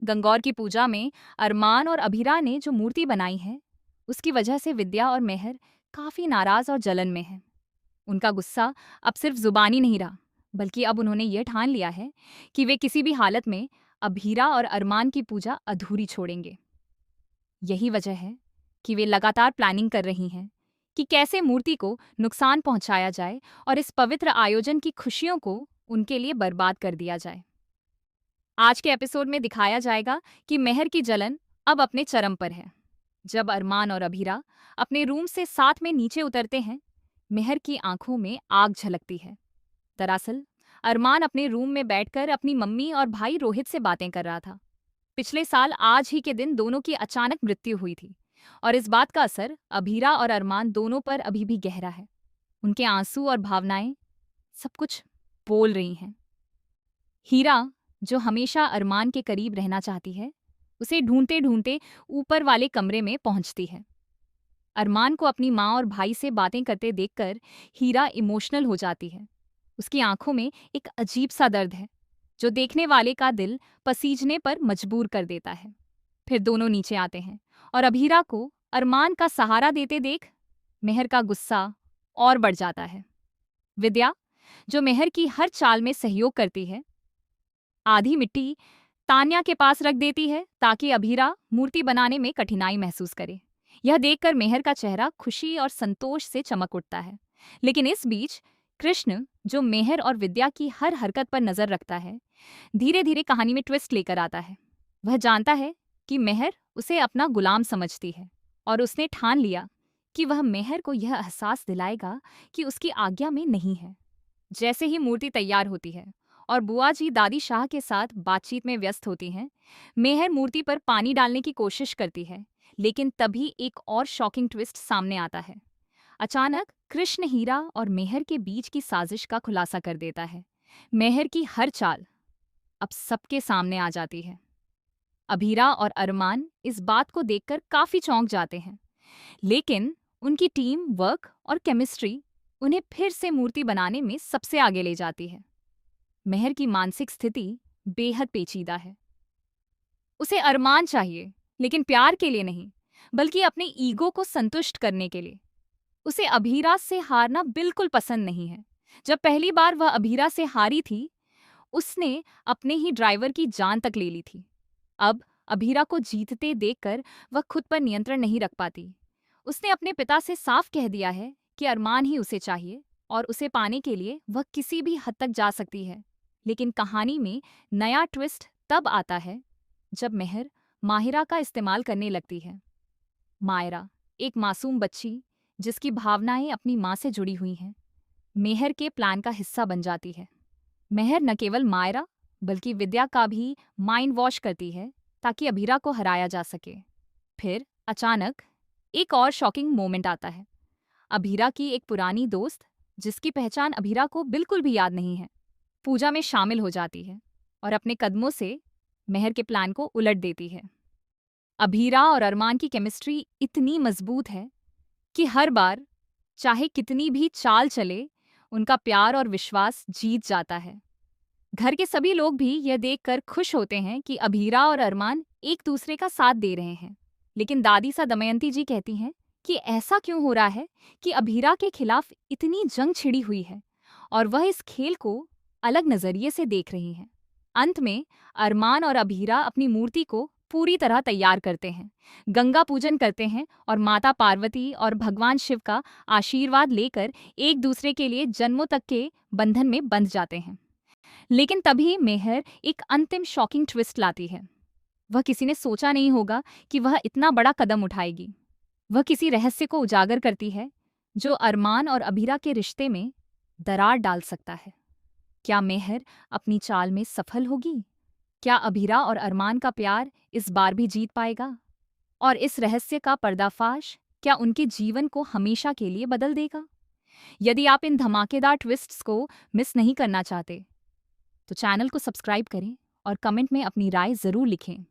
गंगौर की पूजा में अरमान और अभीरा ने जो मूर्ति बनाई है, उसकी वजह से विद्या और मेहर काफी नाराज और जलन में हैं। उनका गुस्सा अब सिर्फ जुबानी नहीं रहा, बल्कि अब उन्होंने ये ठान लिया है कि वे किसी भी हालत में अभीरा और अरमान की पूजा अधूरी छोड़ेंगे। यही वजह है कि वे लगातार प्लानिंग कर रही हैं कि कैसे मूर्ति को नुकसान पहुंचाया जाए और इस पवित्र आयोजन की खुशियों को उनके लिए बर्बाद कर दिया जाए। आज के एपिसोड में दिखाया जाएगा कि मेहर की जलन अब अपने चरम पर है। जब अरमान और अभीरा अपने रूम से साथ में नीचे उतरते हैं, मेहर की आंखों में आग झलकती है। दरअसल अरमान अपने रूम में बैठकर अपनी मम्मी और भाई रोहित से बातें कर रहा था। पिछले साल आज ही के दिन दोनों की अचानक मृत्यु हुई थी और इस बात का असर अभीरा और अरमान दोनों पर अभी भी गहरा है। उनके आंसू और भावनाएं सब कुछ बोल रही हैं। हीरा, जो हमेशा अरमान के करीब रहना चाहती है, उसे ढूंढते ढूंढते ऊपर वाले कमरे में पहुंचती है। अरमान को अपनी माँ और भाई से बातें करते देखकर हीरा इमोशनल हो जाती है। उसकी आंखों में एक अजीब सा दर्द है जो देखने वाले का दिल पसीजने पर मजबूर कर देता है। फिर दोनों नीचे आते हैं और अभीरा को अरमान का सहारा देते देख मेहर का गुस्सा और बढ़ जाता है। विद्या, जो मेहर की हर चाल में सहयोग करती है, आधी मिट्टी तान्या के पास रख देती है ताकि अभीरा मूर्ति बनाने में कठिनाई महसूस करे। यह देखकर मेहर का चेहरा खुशी और संतोष से चमक उठता है। लेकिन इस बीच कृष्ण, जो मेहर और विद्या की हर हरकत पर नजर रखता है, धीरे धीरे कहानी में ट्विस्ट लेकर आता है। वह जानता है कि मेहर उसे अपना गुलाम समझती है और उसने ठान लिया कि वह मेहर को यह एहसास दिलाएगा कि उसकी आज्ञा में नहीं है। जैसे ही मूर्ति तैयार होती है और बुआ जी दादी शाह के साथ बातचीत में व्यस्त होती हैं, मेहर मूर्ति पर पानी डालने की कोशिश करती है, लेकिन तभी एक और शॉकिंग ट्विस्ट सामने आता है। अचानक कृष्ण हीरा और मेहर के बीच की साजिश का खुलासा कर देता है। मेहर की हर चाल अब सबके सामने आ जाती है। अभीरा और अरमान इस बात को देखकर काफी चौंक जाते हैं, लेकिन उनकी टीम वर्क और केमिस्ट्री उन्हें फिर से मूर्ति बनाने में सबसे आगे ले जाती है। मेहर की मानसिक स्थिति बेहद पेचीदा है। उसे अरमान चाहिए, लेकिन प्यार के लिए नहीं, बल्कि अपने ईगो को संतुष्ट करने के लिए। उसे अभीरा से हारना बिल्कुल पसंद नहीं है। जब पहली बार वह अभीरा से हारी थी, उसने अपने ही ड्राइवर की जान तक ले ली थी। अब अभीरा को जीतते देखकर वह खुद पर नियंत्रण नहीं रख पाती। उसने अपने पिता से साफ कह दिया है कि अरमान ही उसे चाहिए और उसे पाने के लिए वह किसी भी हद तक जा सकती है। लेकिन कहानी में नया ट्विस्ट तब आता है जब मेहर माहिरा का इस्तेमाल करने लगती है। मायरा, एक मासूम बच्ची जिसकी भावनाएं अपनी माँ से जुड़ी हुई हैं, मेहर के प्लान का हिस्सा बन जाती है। मेहर न केवल मायरा बल्कि विद्या का भी माइंड वॉश करती है ताकि अभीरा को हराया जा सके। फिर अचानक एक और शॉकिंग मोमेंट आता है। अभीरा की एक पुरानी दोस्त, जिसकी पहचान अभीरा को बिल्कुल भी याद नहीं है, पूजा में शामिल हो जाती है और अपने कदमों से मेहर के प्लान को उलट देती है। अभीरा और अरमान की केमिस्ट्री इतनी मजबूत है कि हर बार चाहे कितनी भी चाल चले, उनका प्यार और विश्वास जीत जाता है। घर के सभी लोग भी यह देखकर खुश होते हैं कि अभीरा और अरमान एक दूसरे का साथ दे रहे हैं। लेकिन दादी सा दमयंती जी कहती हैं कि ऐसा क्यों हो रहा है कि अभीरा के खिलाफ इतनी जंग छिड़ी हुई है और वह इस खेल को अलग नजरिए से देख रही हैं। अंत में अरमान और अभीरा अपनी मूर्ति को पूरी तरह तैयार करते हैं, गंगा पूजन करते हैं और माता पार्वती और भगवान शिव का आशीर्वाद लेकर एक दूसरे के लिए जन्मों तक के बंधन में बंध जाते हैं। लेकिन तभी मेहर एक अंतिम शॉकिंग ट्विस्ट लाती है। वह किसी ने सोचा नहीं होगा कि वह इतना बड़ा कदम उठाएगी। वह किसी रहस्य को उजागर करती है जो अरमान और अभीरा के रिश्ते में दरार डाल सकता है। क्या मेहर अपनी चाल में सफल होगी? क्या अभीरा और अरमान का प्यार इस बार भी जीत पाएगा? और इस रहस्य का पर्दाफाश क्या उनके जीवन को हमेशा के लिए बदल देगा? यदि आप इन धमाकेदार ट्विस्ट्स को मिस नहीं करना चाहते, तो चैनल को सब्सक्राइब करें और कमेंट में अपनी राय जरूर लिखें।